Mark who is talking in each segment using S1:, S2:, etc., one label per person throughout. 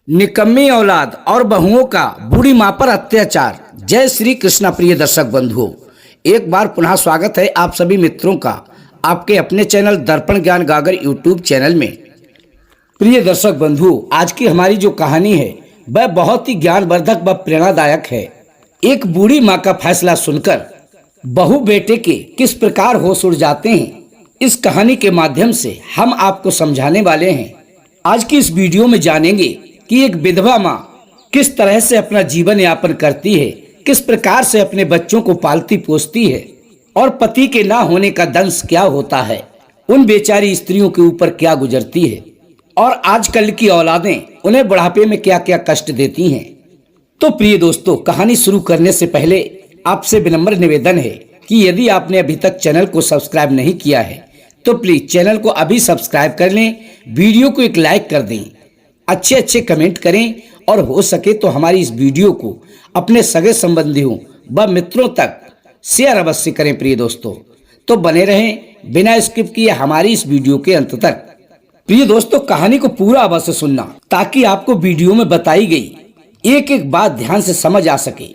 S1: निकम्मी औलाद और बहुओं का बूढ़ी मां पर अत्याचार। जय श्री कृष्णा। प्रिय दर्शक बंधुओं, एक बार पुनः स्वागत है आप सभी मित्रों का आपके अपने चैनल दर्पण ज्ञान गागर यूट्यूब चैनल में। प्रिय दर्शक बंधुओं, आज की हमारी जो कहानी है वह बहुत ही ज्ञानवर्धक व प्रेरणादायक है। एक बूढ़ी माँ का फैसला सुनकर बहू बेटे के किस प्रकार होश उड़ जाते हैं, इस कहानी के माध्यम से हम आपको समझाने वाले हैं। आज की इस वीडियो में जानेंगे कि एक विधवा माँ किस तरह से अपना जीवन यापन करती है, किस प्रकार से अपने बच्चों को पालती पोसती है और पति के ना होने का दंश क्या होता है, उन बेचारी स्त्रियों के ऊपर क्या गुजरती है और आजकल की औलादें उन्हें बुढ़ापे में क्या क्या कष्ट देती हैं। तो प्रिय दोस्तों, कहानी शुरू करने से पहले आपसे विनम्र निवेदन है कि यदि आपने अभी तक चैनल को सब्सक्राइब नहीं किया है तो प्लीज चैनल को अभी सब्सक्राइब कर लें, वीडियो को एक लाइक कर दें, अच्छे कमेंट करें और हो सके तो हमारी इस वीडियो को अपने सगे संबंधियों व मित्रों तक शेयर अवश्य करें। प्रिय दोस्तों, तो बने रहें बिना स्किप किए हमारी इस वीडियो के अंत तक। प्रिय दोस्तों, कहानी को पूरा अवश्य सुनना ताकि आपको वीडियो में बताई गई एक एक बात ध्यान से समझ आ सके।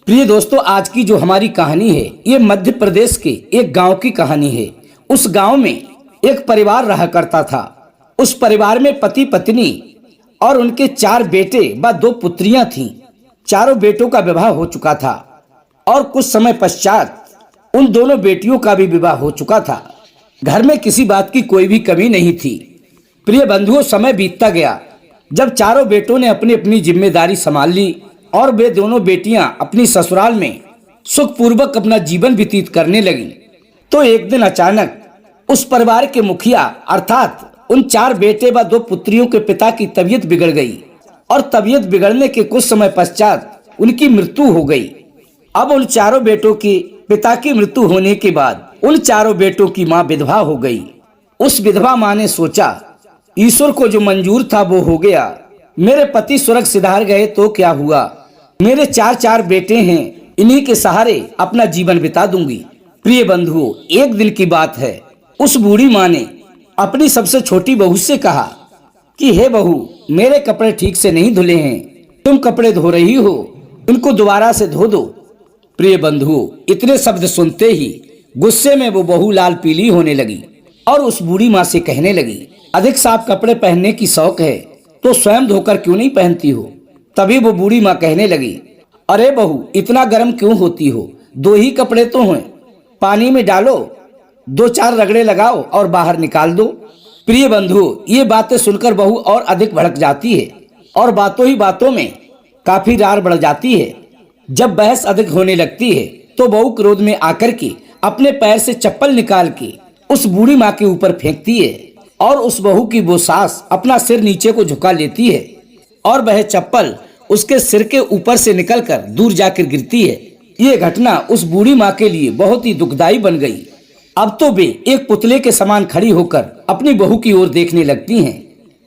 S1: प्रिय दोस्तों, आज की जो हमारी कहानी है ये मध्य प्रदेश के एक गांव की कहानी है। उस गांव में एक परिवार रहा करता था। उस परिवार में पति पत्नी और उनके 4 बेटे व 2 पुत्रियां थीं। चारों बेटों का विवाह हो चुका था और कुछ समय पश्चात उन दोनों बेटियों का भी विवाह हो चुका था। घर में किसी बात की कोई भी कमी नहीं थी। प्रिय बंधुओं, समय बीतता गया। जब चारों बेटों ने अपनी अपनी जिम्मेदारी संभाल ली और वे दोनों बेटियां अपनी ससुराल में सुखपूर्वक अपना जीवन व्यतीत करने लगी, तो एक दिन अचानक उस परिवार के मुखिया अर्थात उन 4 बेटे व 2 पुत्रियों के पिता की तबीयत बिगड़ गई और तबीयत बिगड़ने के कुछ समय पश्चात उनकी मृत्यु हो गई। अब उन चारों बेटों के पिता की मृत्यु होने के बाद उन चारों बेटों की मां विधवा हो गई। उस विधवा मां ने सोचा, ईश्वर को जो मंजूर था वो हो गया। मेरे पति स्वर्ग सिधार गए तो क्या हुआ, मेरे 4 बेटे हैं, इन्हीं के सहारे अपना जीवन बिता दूंगी। प्रिय बंधुओं, एक दिन की बात है। उस बूढ़ी माँ ने अपनी सबसे छोटी बहू से कहा कि हे बहू, मेरे कपड़े ठीक से नहीं धुले हैं, तुम कपड़े धो रही हो, उनको दोबारा से धो दो। प्रिय बंधुओं, इतने शब्द सुनते ही गुस्से में वो बहू लाल पीली होने लगी और उस बूढ़ी माँ से कहने लगी, अधिक साफ कपड़े पहनने की शौक है तो स्वयं धोकर क्यों नहीं पहनती हो। तभी वो बूढ़ी माँ कहने लगी, अरे बहू, इतना गर्म क्यों होती हो, 2 ही कपड़े तो हैं, पानी में डालो, 2-4 रगड़े लगाओ और बाहर निकाल दो। प्रिय बंधुओं, ये बातें सुनकर बहू और अधिक भड़क जाती है और बातों ही बातों में काफी रार बढ़ जाती है। जब बहस अधिक होने लगती है तो बहू क्रोध में आकर के अपने पैर से चप्पल निकाल के उस बूढ़ी माँ के ऊपर फेंकती है और उस बहू की वो सास अपना सिर नीचे को झुका लेती है और वह चप्पल उसके सिर के ऊपर से निकलकर दूर जाकर गिरती है। ये घटना उस बूढ़ी माँ के लिए बहुत ही दुखदायी बन गई। अब तो वे एक पुतले के समान खड़ी होकर अपनी बहू की ओर देखने लगती हैं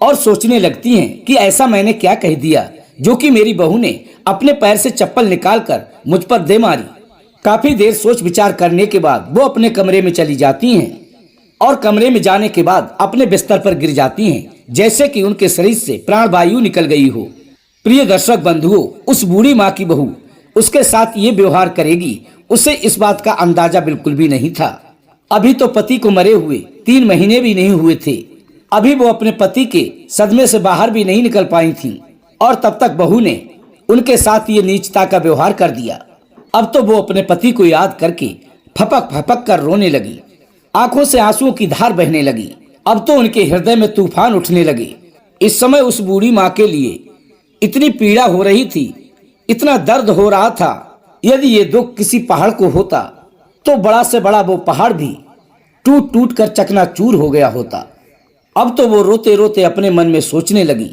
S1: और सोचने लगती हैं कि ऐसा मैंने क्या कह दिया जो कि मेरी बहू ने अपने पैर से चप्पल निकालकर मुझ पर दे मारी। काफी देर सोच विचार करने के बाद वो अपने कमरे में चली जाती हैं और कमरे में जाने के बाद अपने बिस्तर पर गिर जाती हैं जैसे कि उनके शरीर से प्राणवायु निकल गई हो। प्रिय दर्शक बंधुओं, उस बूढ़ी माँ की बहू उसके साथ ये व्यवहार करेगी, उसे इस बात का अंदाजा बिल्कुल भी नहीं था। अभी तो पति को मरे हुए 3 महीने भी नहीं हुए थे। अभी वो अपने पति के सदमे से बाहर भी नहीं निकल पाई थीं और तब तक बहू ने उनके साथ ये नीचता का व्यवहार कर दिया। अब तो वो अपने पति को याद करके फपक फपक कर रोने लगी, आंखों से आंसुओं की धार बहने लगी। अब तो उनके हृदय में तूफान उठने लगे। इस समय उस बूढ़ी माँ के लिए इतनी पीड़ा हो रही थी, इतना दर्द हो रहा था। यदि ये दुख किसी पहाड़ को होता तो बड़ा से बड़ा वो पहाड़ भी टूट टूट कर चकनाचूर हो गया होता। अब तो वो रोते रोते अपने मन में सोचने लगी,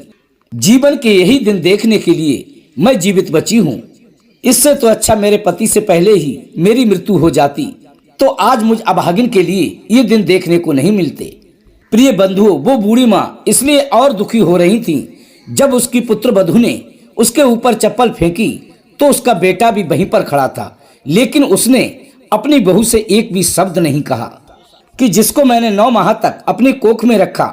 S1: जीवन के यही दिन देखने के लिए मैं जीवित बची हूँ। इससे तो अच्छा मेरे पति से पहले ही मेरी मृत्यु हो जाती, तो आज मुझ अभागिन के लिए ये दिन देखने को नहीं मिलते। प्रिय बंधुओं, वो बूढ़ी माँ इसलिए और दुखी हो रही थी। जब उसकी पुत्र वधू ने उसके ऊपर चप्पल फेंकी तो उसका बेटा भी वहीं पर खड़ा था, लेकिन उसने अपनी बहू से एक भी शब्द नहीं कहा कि जिसको मैंने 9 माह तक अपनी कोख में रखा,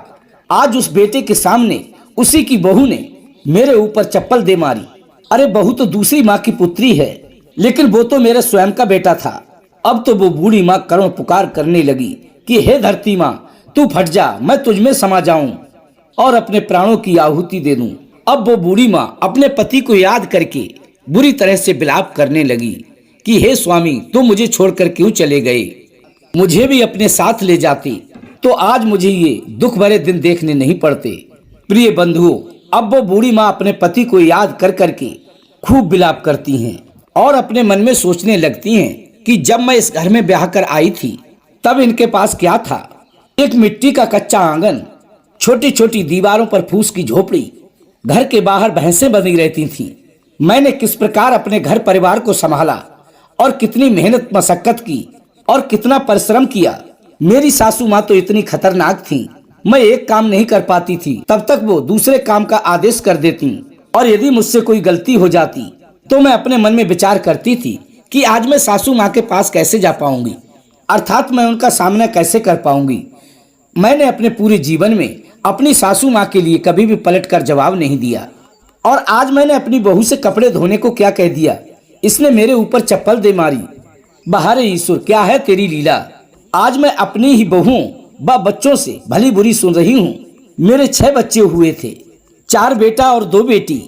S1: आज उस बेटे के सामने उसी की बहू ने मेरे ऊपर चप्पल दे मारी। अरे बहू तो दूसरी माँ की पुत्री है, लेकिन वो तो मेरे स्वयं का बेटा था। अब तो वो बूढ़ी माँ करुण पुकार करने लगी कि हे धरती माँ, तू फट जा, मैं तुझमें समा जाऊं और अपने प्राणों की आहुति दे दूं। अब वो बूढ़ी माँ अपने पति को याद करके बुरी तरह से विलाप करने लगी कि हे स्वामी, तुम मुझे छोड़कर क्यों चले गए? मुझे भी अपने साथ ले जाते तो आज मुझे ये दुख भरे दिन देखने नहीं पड़ते। प्रिय बंधुओं, अब वो बूढ़ी माँ अपने पति को याद कर करके खूब विलाप करती हैं और अपने मन में सोचने लगती हैं कि जब मैं इस घर में ब्याह कर आई थी तब इनके पास क्या था? एक मिट्टी का कच्चा आंगन, छोटी छोटी दीवारों पर फूस की झोपड़ी, घर के बाहर भैंसें बंधी रहती थीं। मैंने किस प्रकार अपने घर परिवार को संभाला और कितनी मेहनत मशक्कत की और कितना परिश्रम किया। मेरी सासू माँ तो इतनी खतरनाक थी, मैं एक काम नहीं कर पाती थी तब तक वो दूसरे काम का आदेश कर देती, और यदि मुझसे कोई गलती हो जाती तो मैं अपने मन में विचार करती थी कि आज मैं सासू माँ के पास कैसे जा पाऊंगी, अर्थात मैं उनका सामना कैसे कर पाऊंगी। मैंने अपने पूरे जीवन में अपनी सासू माँ के लिए कभी भी पलटकर जवाब नहीं दिया, और आज मैंने अपनी बहू से कपड़े धोने को क्या कह दिया, इसने मेरे ऊपर चप्पल दे मारी। बाहर ईश्वर, क्या है तेरी लीला। आज मैं अपनी ही बहुओं व बच्चों से भली बुरी सुन रही हूँ। मेरे 6 बच्चे हुए थे, 4 बेटा और 2 बेटी।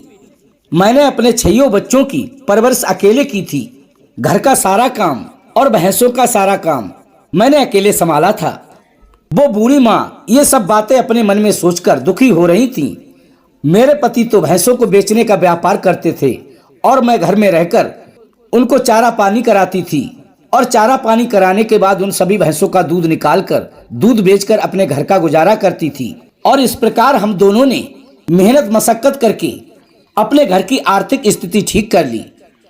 S1: मैंने अपने 6 बच्चों की परवरिश अकेले की थी। घर का सारा काम और भैंसों का सारा काम मैंने अकेले संभाला था। वो बूढ़ी माँ ये सब बातें अपने मन में सोचकर दुखी हो रही थी। मेरे पति तो भैंसों को बेचने का व्यापार करते थे और मैं घर में रहकर उनको चारा पानी कराती थी, और चारा पानी कराने के बाद उन सभी भैंसों का दूध निकालकर दूध बेचकर अपने घर का गुजारा करती थी। और इस प्रकार हम दोनों ने मेहनत मशक्कत करके अपने घर की आर्थिक स्थिति ठीक कर ली,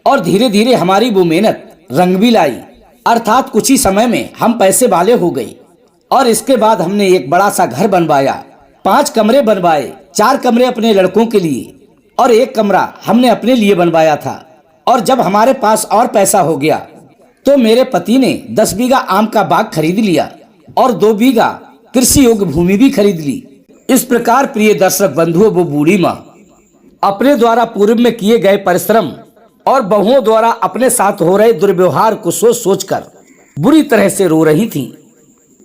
S1: और धीरे धीरे हमारी वो मेहनत रंग भी लाई, अर्थात कुछ ही समय में हम पैसे वाले हो गए। और इसके बाद हमने एक बड़ा सा घर बनवाया, 5 कमरे बनवाए, 4 कमरे अपने लड़कों के लिए और 1 कमरा हमने अपने लिए बनवाया था। और जब हमारे पास और पैसा हो गया तो मेरे पति ने 10 बीघा आम का बाग खरीद लिया और 2 बीघा कृषि योग्य भूमि भी खरीद ली। इस प्रकार प्रिय दर्शक बंधुओं, वो बूढ़ी माँ अपने द्वारा पूर्व में किए गए परिश्रम और बहुओं द्वारा अपने साथ हो रहे दुर्व्यवहार को सोच सोचकर बुरी तरह से रो रही थी।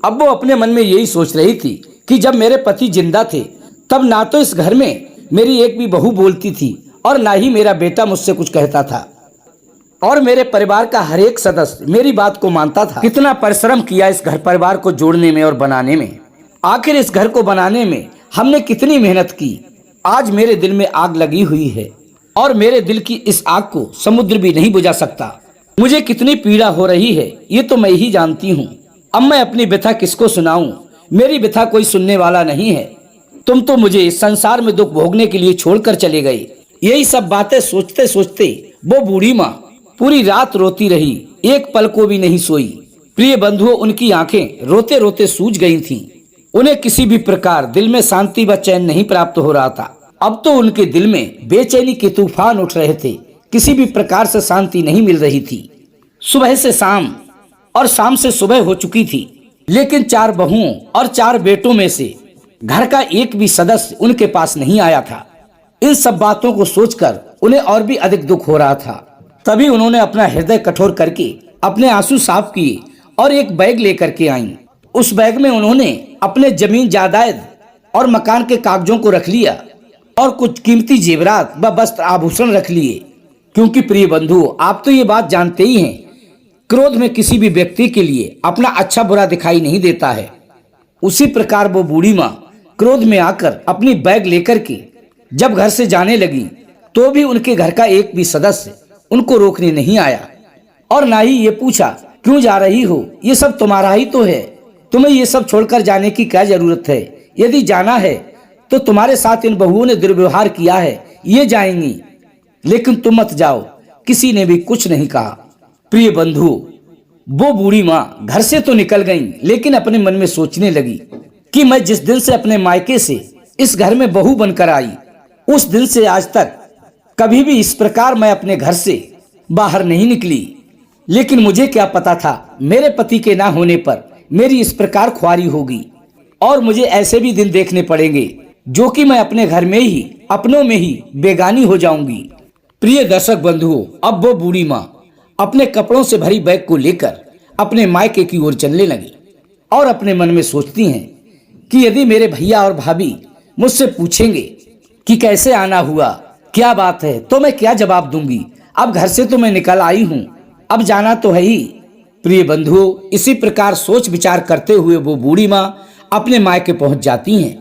S1: अब वो अपने मन में यही सोच रही थी कि जब मेरे पति जिंदा थे तब ना तो इस घर में मेरी एक भी बहू बोलती थी और ना ही मेरा बेटा मुझसे कुछ कहता था, और मेरे परिवार का हर एक सदस्य मेरी बात को मानता था। कितना परिश्रम किया इस घर परिवार को जोड़ने में और बनाने में। आखिर इस घर को बनाने में हमने कितनी मेहनत की। आज मेरे दिल में आग लगी हुई है और मेरे दिल की इस आग को समुद्र भी नहीं बुझा सकता। मुझे कितनी पीड़ा हो रही है ये तो मैं ही जानती हूँ। अब मैं अपनी व्यथा किसको सुनाऊं? मेरी व्यथा कोई सुनने वाला नहीं है। तुम तो मुझे इस संसार में दुख भोगने के लिए छोड़कर चले गए। यही सब बातें सोचते सोचते वो बूढ़ी माँ पूरी रात रोती रही, एक पल को भी नहीं सोई। प्रिय बंधुओं, उनकी आंखें रोते रोते सूज गई थीं। उन्हें किसी भी प्रकार दिल में शांति व चैन नहीं प्राप्त हो रहा था। अब तो उनके दिल में बेचैनी के तूफान उठ रहे थे, किसी भी प्रकार से शांति नहीं मिल रही थी। सुबह से शाम और शाम से सुबह हो चुकी थी, लेकिन 4 बहुओं और 4 बेटों में से घर का एक भी सदस्य उनके पास नहीं आया था। इन सब बातों को सोचकर उन्हें और भी अधिक दुख हो रहा था। तभी उन्होंने अपना हृदय कठोर करके अपने आंसू साफ किए और एक बैग लेकर के आईं। उस बैग में उन्होंने अपने जमीन जायदाद और मकान के कागजों को रख लिया और कुछ कीमती जेवरात व वस्त्र आभूषण रख लिए। क्योंकि प्रिय बंधुओं, आप तो ये बात जानते ही हैं, क्रोध में किसी भी व्यक्ति के लिए अपना अच्छा बुरा दिखाई नहीं देता है। उसी प्रकार वो बूढ़ी माँ क्रोध में आकर अपनी बैग लेकर के जब घर से जाने लगी तो भी उनके घर का एक भी सदस्य उनको रोकने नहीं आया और ना ही ये पूछा क्यों जा रही हो, ये सब तुम्हारा ही तो है, तुम्हें ये सब छोड़कर जाने की क्या जरूरत है। यदि जाना है तो तुम्हारे साथ इन बहुओं ने दुर्व्यवहार किया है, ये जाएंगी, लेकिन तुम मत जाओ। किसी ने भी कुछ नहीं कहा। प्रिय बंधुओं, वो बूढ़ी माँ घर से तो निकल गई, लेकिन अपने मन में सोचने लगी कि मैं जिस दिन से अपने मायके से इस घर में बहू बनकर आई, उस दिन से आज तक कभी भी इस प्रकार मैं अपने घर से बाहर नहीं निकली। लेकिन मुझे क्या पता था मेरे पति के ना होने पर मेरी इस प्रकार ख्वारी होगी और मुझे ऐसे भी दिन देखने पड़ेंगे जो कि मैं अपने घर में ही अपनों में ही बेगानी हो जाऊंगी। प्रिय दर्शक बंधुओं, अब वो बूढ़ी माँ अपने कपड़ों से भरी बैग को लेकर अपने मायके की ओर चलने लगी और अपने मन में सोचती हैं कि यदि मेरे भैया और भाभी मुझसे पूछेंगे कि कैसे आना हुआ, क्या बात है, तो मैं क्या जवाब दूंगी। अब घर से तो मैं निकल आई हूँ, अब जाना तो है ही। प्रिय बंधुओं, इसी प्रकार सोच विचार करते हुए वो बूढ़ी माँ अपने मायके पहुंच जाती हैं।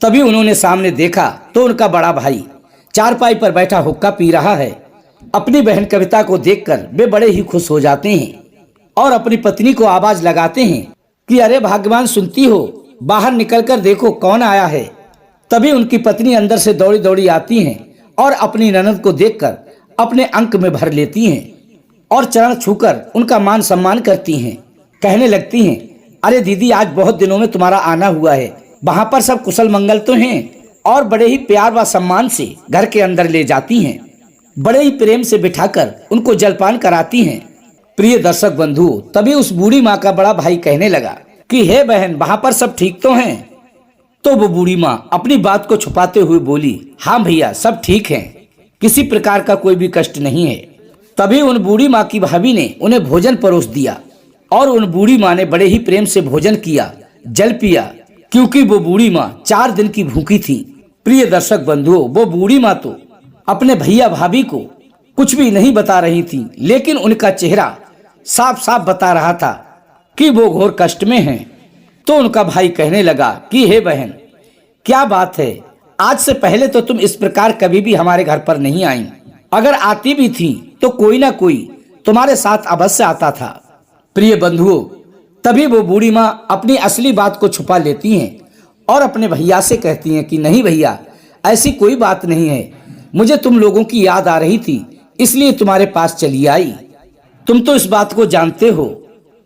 S1: तभी उन्होंने सामने देखा तो उनका बड़ा भाई चारपाई पर बैठा हुक्का पी रहा है। अपनी बहन कविता को देखकर वे बड़े ही खुश हो जाते हैं और अपनी पत्नी को आवाज लगाते हैं कि अरे भाग्यवान, सुनती हो, बाहर निकलकर देखो कौन आया है। तभी उनकी पत्नी अंदर से दौड़ी दौड़ी आती हैं और अपनी ननद को देखकर अपने अंक में भर लेती हैं और चरण छूकर उनका मान सम्मान करती हैं। कहने लगती हैं, अरे दीदी, आज बहुत दिनों में तुम्हारा आना हुआ है, वहां पर सब कुशल मंगल तो हैं। और बड़े ही प्यार व सम्मान से घर के अंदर ले जाती हैं, बड़े ही प्रेम से बिठाकर उनको जलपान कराती हैं। प्रिय दर्शक बंधुओं, तभी उस बूढ़ी माँ का बड़ा भाई कहने लगा कि हे बहन, वहां पर सब ठीक तो हैं। तो वो बूढ़ी माँ अपनी बात को छुपाते हुए बोली, हाँ भैया, सब ठीक है, किसी प्रकार का कोई भी कष्ट नहीं है। तभी उन बूढ़ी माँ की भाभी ने उन्हें भोजन परोस दिया और उन बूढ़ी माँ ने बड़े ही प्रेम से भोजन किया, जल पिया, क्योंकि वो बूढ़ी माँ 4 दिन की भूखी थी। प्रिय दर्शक बंधुओं, वो बूढ़ी माँ तो अपने भैया भाभी को कुछ भी नहीं बता रही थी, लेकिन उनका चेहरा साफ साफ बता रहा था कि वो घोर कष्ट में हैं। तो उनका भाई कहने लगा कि हे बहन, क्या बात है, आज से पहले तो तुम इस प्रकार कभी भी हमारे घर पर नहीं आई। अगर आती भी थी तो कोई ना कोई तुम्हारे साथ अवश्य आता था। प्रिय बंधुओं, तभी वो बूढ़ी माँ अपनी असली बात को छुपा लेती हैं और अपने भैया से कहती हैं कि नहीं भैया, ऐसी कोई बात नहीं है, मुझे तुम लोगों की याद आ रही थी, इसलिए तुम्हारे पास चली आई। तुम तो इस बात को जानते हो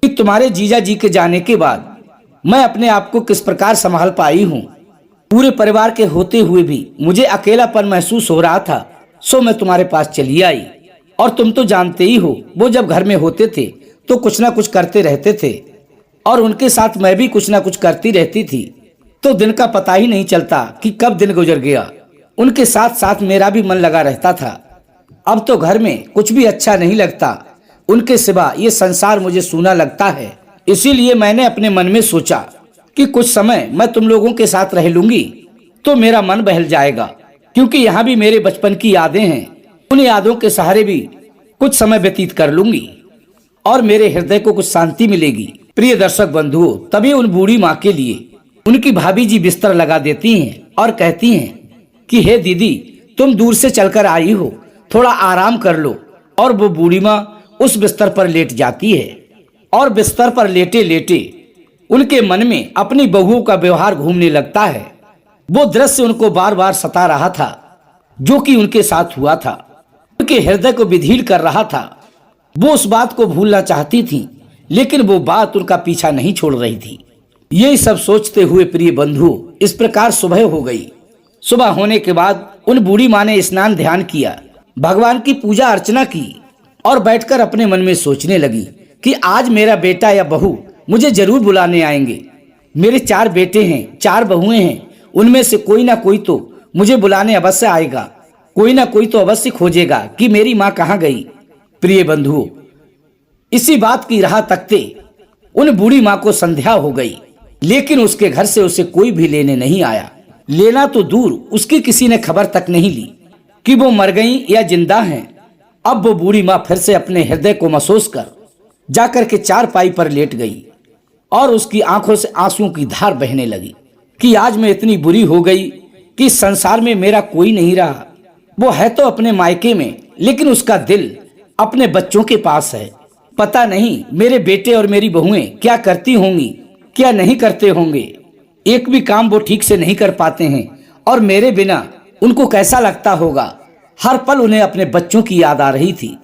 S1: कि तुम्हारे जीजा जी के जाने के बाद मैं अपने आप को किस प्रकार संभाल पाई हूँ। पूरे परिवार के होते हुए भी मुझे अकेलापन महसूस हो रहा था, सो मैं तुम्हारे पास चली आई। और तुम तो जानते ही हो, वो जब घर में होते थे तो कुछ ना कुछ करते रहते थे और उनके साथ मैं भी कुछ ना कुछ करती रहती थी, तो दिन का पता ही नहीं चलता कि कब दिन गुजर गया। उनके साथ साथ मेरा भी मन लगा रहता था। अब तो घर में कुछ भी अच्छा नहीं लगता, उनके सिवा ये संसार मुझे सूना लगता है। इसीलिए मैंने अपने मन में सोचा कि कुछ समय मैं तुम लोगों के साथ रह लूंगी तो मेरा मन बहल जाएगा, क्योंकि यहाँ भी मेरे बचपन की यादें हैं। उन यादों के सहारे भी कुछ समय व्यतीत कर लूंगी और मेरे हृदय को कुछ शांति मिलेगी। प्रिय दर्शक बंधुओं, तभी उन बूढ़ी माँ के लिए उनकी भाभी जी बिस्तर लगा देती हैं और कहती हैं कि हे दीदी, तुम दूर से चलकर आई हो, थोड़ा आराम कर लो। और वो बूढ़ी माँ उस बिस्तर पर लेट जाती है और बिस्तर पर लेटे लेटे उनके मन में अपनी बहुओं का व्यवहार घूमने लगता है। वो दृश्य उनको बार बार सता रहा था जो कि उनके साथ हुआ था, उनके हृदय को विधील कर रहा था। वो उस बात को भूलना चाहती थी, लेकिन वो बात उनका पीछा नहीं छोड़ रही थी। यही सब सोचते हुए प्रिय बंधु, इस प्रकार सुबह हो गई। सुबह होने के बाद उन बूढ़ी माँ ने स्नान ध्यान किया, भगवान की पूजा अर्चना की और बैठकर अपने मन में सोचने लगी कि आज मेरा बेटा या बहू मुझे जरूर बुलाने आएंगे। मेरे 4 बेटे हैं, 4 बहुएं हैं, उनमें से कोई ना कोई तो मुझे बुलाने अवश्य आएगा, कोई ना कोई तो अवश्य खोजेगा कि मेरी माँ कहाँ गई। प्रिय बंधुओं, इसी बात की राह तकते उन बूढ़ी माँ को संध्या हो गई, लेकिन उसके घर से उसे कोई भी लेने नहीं आया। लेना तो दूर, उसकी किसी ने खबर तक नहीं ली कि वो मर गई या जिंदा हैं। अब वो बूढ़ी माँ फिर से अपने हृदय को महसूस कर जाकर के चारपाई पर लेट गई और उसकी आंखों से आंसुओं की धार बहने लगी कि आज मैं इतनी बुरी हो गई कि संसार में मेरा कोई नहीं रहा। वो है तो अपने मायके में, लेकिन उसका दिल अपने बच्चों के पास है। पता नहीं मेरे बेटे और मेरी बहुएं क्या करती होंगी, क्या नहीं करते होंगे। एक भी काम वो ठीक से नहीं कर पाते हैं और मेरे बिना उनको कैसा लगता होगा। हर पल उन्हें अपने बच्चों की याद आ रही थी।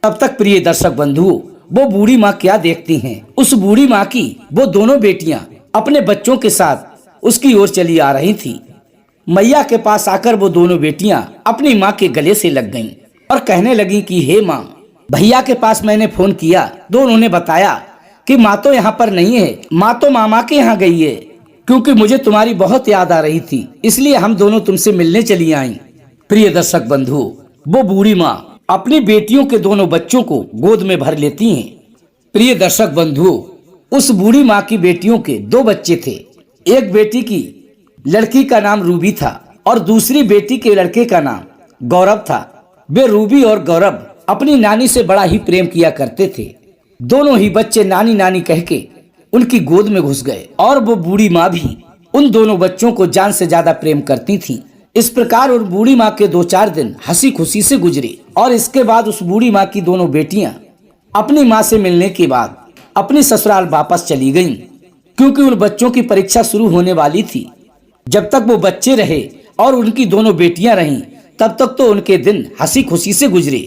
S1: तब तक प्रिय दर्शक बंधुओं, वो बूढ़ी माँ क्या देखती हैं, उस बूढ़ी माँ की वो दोनों बेटियां अपने बच्चों के साथ उसकी ओर चली आ रही थी। मैया के पास आकर वो दोनों बेटियां अपनी माँ के गले से लग गईं और कहने लगी कि हे माँ, भैया के पास मैंने फोन किया तो उन्होंने बताया कि माँ तो यहाँ पर नहीं है, माँ तो मामा के यहाँ गई है, क्योंकि मुझे तुम्हारी बहुत याद आ रही थी, इसलिए हम दोनों तुमसे मिलने चली आई। प्रिय दर्शक बंधुओं, वो बूढ़ी माँ अपनी बेटियों के दोनों बच्चों को गोद में भर लेती हैं। प्रिय दर्शक बंधुओं, उस बूढ़ी माँ की बेटियों के दो बच्चे थे। एक बेटी की लड़की का नाम रूबी था और दूसरी बेटी के लड़के का नाम गौरव था। वे रूबी और गौरव अपनी नानी से बड़ा ही प्रेम किया करते थे। दोनों ही बच्चे नानी नानी कह के उनकी गोद में घुस गए और वो बूढ़ी माँ भी उन दोनों बच्चों को जान से ज्यादा प्रेम करती थी। इस प्रकार उन बूढ़ी माँ के 2-4 दिन हंसी खुशी से गुजरे और इसके बाद उस बूढ़ी माँ की दोनों बेटियां अपनी माँ से मिलने के बाद अपनी ससुराल वापस चली गईं, क्योंकि उन बच्चों की परीक्षा शुरू होने वाली थी। जब तक वो बच्चे रहे और उनकी दोनों बेटियां रहीं, तब तक तो उनके दिन हंसी खुशी से गुजरे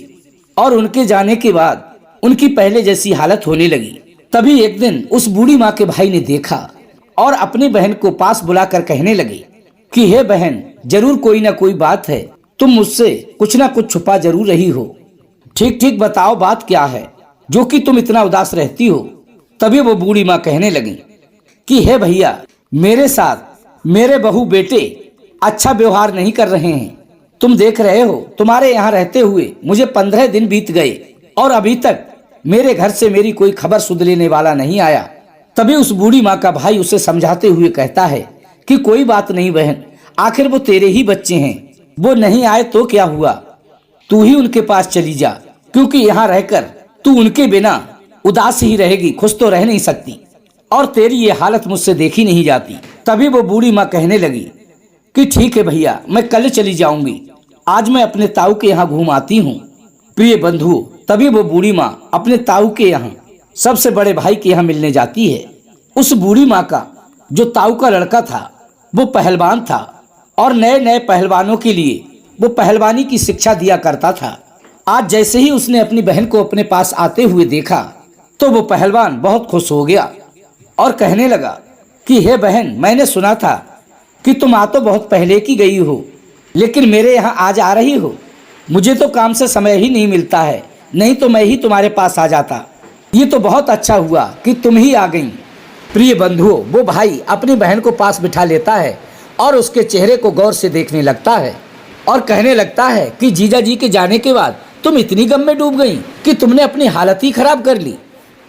S1: और उनके जाने के बाद उनकी पहले जैसी हालत होने लगी। तभी एक दिन उस बूढ़ी माँ के भाई ने देखा और अपनी बहन को पास बुलाकर कहने लगे कि हे बहन, जरूर कोई ना कोई बात है, तुम मुझसे कुछ ना कुछ छुपा जरूर रही हो। ठीक ठीक बताओ बात क्या है जो कि तुम इतना उदास रहती हो। तभी वो बूढ़ी माँ कहने लगी कि हे भैया, मेरे साथ मेरे बहू बेटे अच्छा व्यवहार नहीं कर रहे हैं। तुम देख रहे हो, तुम्हारे यहाँ रहते हुए मुझे 15 दिन बीत गए और अभी तक मेरे घर से मेरी कोई खबर सुध लेने वाला नहीं आया। तभी उस बूढ़ी माँ का भाई उसे समझाते हुए कहता है कि कोई बात नहीं बहन, आखिर वो तेरे ही बच्चे हैं, वो नहीं आए तो क्या हुआ, तू ही उनके पास चली जा, क्योंकि यहाँ रहकर तू उनके बिना उदास ही रहेगी, खुश तो रह नहीं सकती और तेरी ये हालत मुझसे देखी नहीं जाती। तभी वो बूढ़ी माँ कहने लगी कि ठीक है भैया, मैं कल चली जाऊंगी, आज मैं अपने ताऊ के यहाँ घूम आती हूँ। प्रिय बंधुओं, तभी वो बूढ़ी माँ अपने ताऊ के यहाँ सबसे बड़े भाई के यहाँ मिलने जाती है। उस बूढ़ी माँ का जो ताऊ का लड़का था वो पहलवान था और नए नए पहलवानों के लिए वो पहलवानी की शिक्षा दिया करता था। आज जैसे ही उसने अपनी बहन को अपने पास आते हुए देखा तो वो पहलवान बहुत खुश हो गया और कहने लगा कि हे बहन, मैंने सुना था कि तुम आ तो बहुत पहले की गई हो, लेकिन मेरे यहाँ आज आ रही हो। मुझे तो काम से समय ही नहीं मिलता है, नहीं तो मैं ही तुम्हारे पास आ जाता। ये तो बहुत अच्छा हुआ कि तुम ही आ गई। प्रिय बंधुओं, वो भाई अपनी बहन को पास बिठा लेता है और उसके चेहरे को गौर से देखने लगता है और कहने लगता है कि जीजा जी के जाने के बाद तुम इतनी गम में डूब गई कि तुमने अपनी हालत ही खराब कर ली।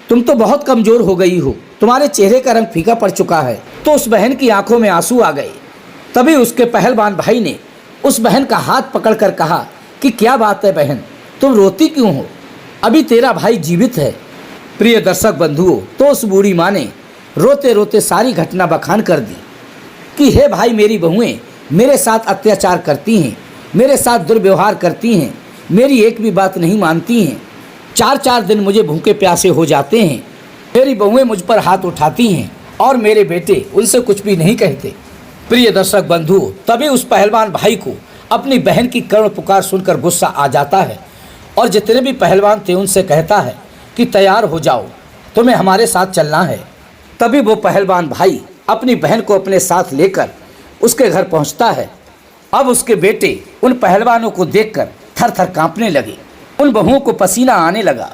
S1: तुम तो बहुत कमजोर हो गई हो, तुम्हारे चेहरे का रंग फीका पड़ चुका है। तो उस बहन की आंखों में आंसू आ गए। तभी उसके पहलवान भाई ने उस बहन का हाथ पकड़कर कहा कि क्या बात है बहन, तुम रोती क्यों हो, अभी तेरा भाई जीवित है। प्रिय दर्शक बंधुओं, तो उस बूढ़ी माँ ने रोते रोते सारी घटना बखान कर दी कि हे भाई, मेरी बहुएं मेरे साथ अत्याचार करती हैं, मेरे साथ दुर्व्यवहार करती हैं, मेरी एक भी बात नहीं मानती हैं। 4-4 दिन मुझे भूखे प्यासे हो जाते हैं, मेरी बहुएं मुझ पर हाथ उठाती हैं और मेरे बेटे उनसे कुछ भी नहीं कहते। प्रिय दर्शक बंधुओं, तभी उस पहलवान भाई को अपनी बहन की करुण पुकार सुनकर गुस्सा आ जाता है और जितने भी पहलवान थे उनसे कहता है कि तैयार हो जाओ, तुम्हें हमारे साथ चलना है। तभी वो पहलवान भाई अपनी बहन को अपने साथ लेकर उसके घर पहुंचता है। अब उसके बेटे उन पहलवानों को देखकर थर थर कांपने लगे, उन बहुओं को पसीना आने लगा।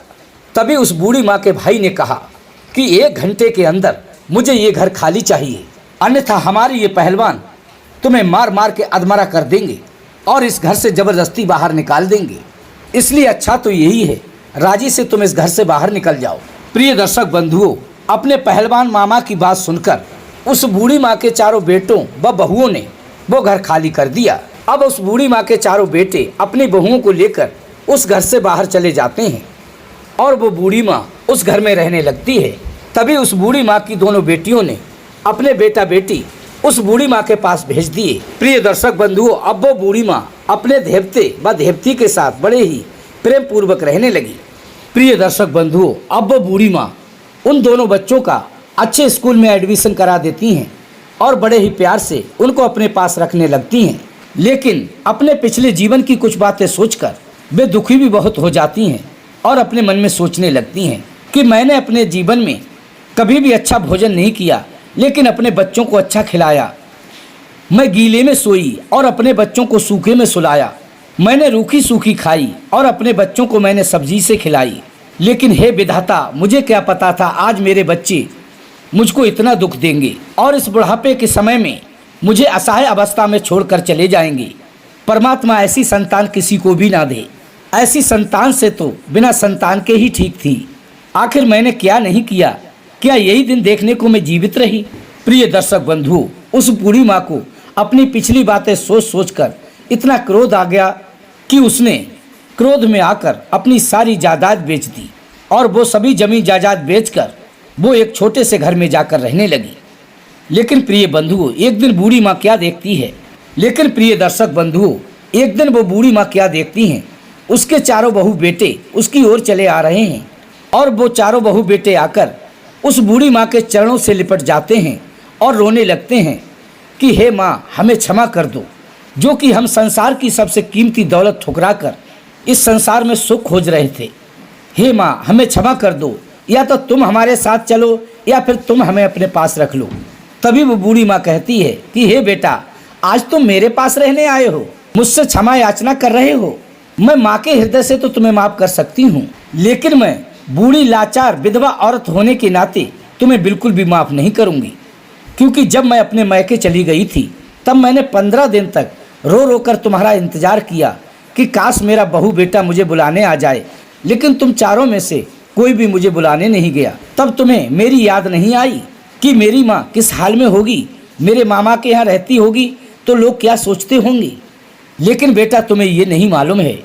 S1: तभी उस बूढ़ी माँ के भाई ने कहा कि 1 घंटे के अंदर मुझे ये घर खाली चाहिए, अन्यथा हमारे ये पहलवान तुम्हें मार मार के अधमरा कर देंगे और इस घर से जबरदस्ती बाहर निकाल देंगे। इसलिए अच्छा तो यही है, राजी से तुम इस घर से बाहर निकल जाओ। प्रिय दर्शक बंधुओं, अपने पहलवान मामा की बात सुनकर उस बूढ़ी माँ के चारों बेटों व बहुओं ने वो घर खाली कर दिया। अब उस बूढ़ी माँ के चारों बेटे अपनी बहुओं को लेकर उस घर से बाहर चले जाते हैं और वो बूढ़ी माँ उस घर में रहने लगती है। तभी उस बूढ़ी माँ की दोनों बेटियों ने अपने बेटा बेटी उस बूढ़ी माँ के पास भेज दिए। प्रिय दर्शक बंधुओं, अब वो बूढ़ी माँ अपने देवते व देवती के साथ बड़े ही प्रेम पूर्वक रहने लगी। प्रिय दर्शक बंधुओं, अब वो बूढ़ी माँ उन दोनों बच्चों का अच्छे स्कूल में एडमिशन करा देती हैं और बड़े ही प्यार से उनको अपने पास रखने लगती हैं। लेकिन अपने पिछले जीवन की कुछ बातें सोचकर वे दुखी भी बहुत हो जाती हैं और अपने मन में सोचने लगती हैं कि मैंने अपने जीवन में कभी भी अच्छा भोजन नहीं किया, लेकिन अपने बच्चों को अच्छा खिलाया। मैं गीले में सोई और अपने बच्चों को सूखे में सुलाया। मैंने रूखी सूखी खाई और अपने बच्चों को मैंने सब्जी से खिलाई। लेकिन हे विधाता, मुझे क्या पता था आज मेरे बच्चे मुझको इतना दुख देंगे और इस बुढ़ापे के समय में मुझे असहाय अवस्था में छोड़कर चले जाएंगे। परमात्मा ऐसी संतान किसी को भी ना दे। ऐसी संतान से तो बिना संतान के ही ठीक थी। आखिर मैंने क्या नहीं किया, क्या यही दिन देखने को मैं जीवित रही? प्रिय दर्शक बंधुओं, उस बूढ़ी माँ को अपनी पिछली बातें सोच सोच कर इतना क्रोध आ गया कि उसने क्रोध में आकर अपनी सारी जायदाद बेच दी और वो सभी जमीन जायदाद बेचकर वो एक छोटे से घर में जाकर रहने लगी। लेकिन प्रिय बंधुओं, एक दिन बूढ़ी माँ क्या देखती है, लेकिन प्रिय दर्शक बंधुओं, एक दिन वो बूढ़ी माँ क्या देखती हैं, उसके चारों बहू बेटे उसकी ओर चले आ रहे हैं और वो चारों बहू बेटे आकर उस बूढ़ी माँ के चरणों से लिपट जाते हैं और रोने लगते हैं कि हे माँ, हमें क्षमा कर दो, जो कि हम संसार की सबसे कीमती दौलत ठुकरा कर इस संसार में सुख खोज रहे थे। हे माँ, हमें क्षमा कर दो, या तो तुम हमारे साथ चलो या फिर तुम हमें अपने पास रख लो। तभी वो बूढ़ी माँ कहती है कि हे बेटा, आज तुम मेरे पास रहने आए हो, मुझसे क्षमा याचना कर रहे हो। मैं माँ के हृदय से तो तुम्हें माफ कर सकती हूँ, लेकिन मैं बूढ़ी लाचार विधवा औरत होने के नाते तुम्हें बिल्कुल भी माफ नहीं करूँगी। क्योंकि जब मैं अपने मैके चली गई थी तब मैंने 15 दिन तक रो रो कर तुम्हारा इंतजार किया कि काश मेरा बहू बेटा मुझे बुलाने आ जाए, लेकिन तुम चारों में से कोई भी मुझे बुलाने नहीं गया। तब तुम्हें मेरी याद नहीं आई कि मेरी माँ किस हाल में होगी, मेरे मामा के यहाँ रहती होगी तो लोग क्या सोचते होंगे। लेकिन बेटा, तुम्हें ये नहीं मालूम है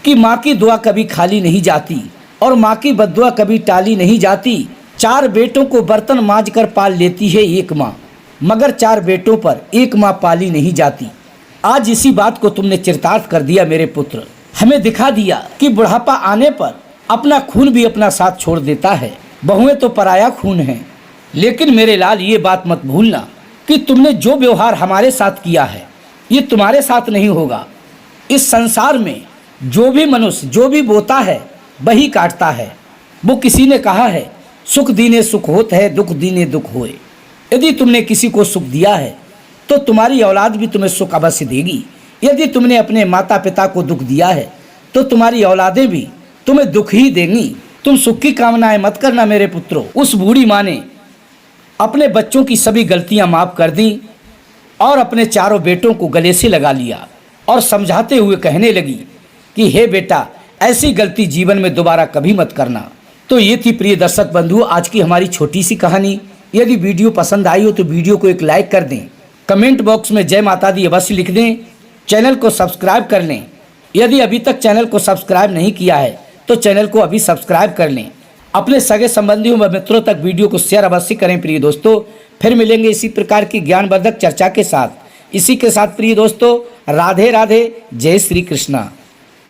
S1: कि माँ की दुआ कभी खाली नहीं जाती और माँ की बद्दुआ कभी टाली नहीं जाती। 4 बेटों को बर्तन मांज कर पाल लेती है एक माँ, मगर 4 बेटों पर एक माँ पाली नहीं जाती। आज इसी बात को तुमने चरितार्थ कर दिया मेरे पुत्र। हमें दिखा दिया कि बुढ़ापा आने पर अपना खून भी अपना साथ छोड़ देता है। बहुएं तो पराया खून हैं। लेकिन मेरे लाल, ये बात मत भूलना कि तुमने जो व्यवहार हमारे साथ किया है ये तुम्हारे साथ नहीं होगा। इस संसार में जो भी मनुष्य जो भी बोता है वही काटता है। वो किसी ने कहा है, सुख दीने सुख होत है, दुख दीने दुख होए। यदि तुमने किसी को सुख दिया है तो तुम्हारी औलाद भी तुम्हें सुख अवश्य देगी। यदि तुमने अपने माता पिता को दुख दिया है तो तुम्हारी औलादें भी तुम्हें दुख ही देंगी। तुम सुख की कामनाएं मत करना मेरे पुत्रों। उस बूढ़ी माँ ने अपने बच्चों की सभी गलतियां माफ कर दी और अपने चारों बेटों को गले से लगा लिया और समझाते हुए कहने लगी कि हे बेटा, ऐसी गलती जीवन में दोबारा कभी मत करना। तो ये थी प्रिय दर्शक बंधुओं आज की हमारी छोटी सी कहानी। यदि वीडियो पसंद आई हो तो वीडियो को एक लाइक कर दें, कमेंट बॉक्स में जय माता दी अवश्य लिख दें, चैनल को सब्सक्राइब कर लें। यदि अभी तक चैनल को सब्सक्राइब नहीं किया है तो चैनल को अभी सब्सक्राइब कर लें। अपने सगे संबंधियों व मित्रों तक वीडियो को शेयर अवश्य करें। प्रिय दोस्तों, फिर मिलेंगे इसी प्रकार की ज्ञानवर्धक चर्चा के साथ। इसी के साथ प्रिय दोस्तों, राधे राधे, जय श्री कृष्णा।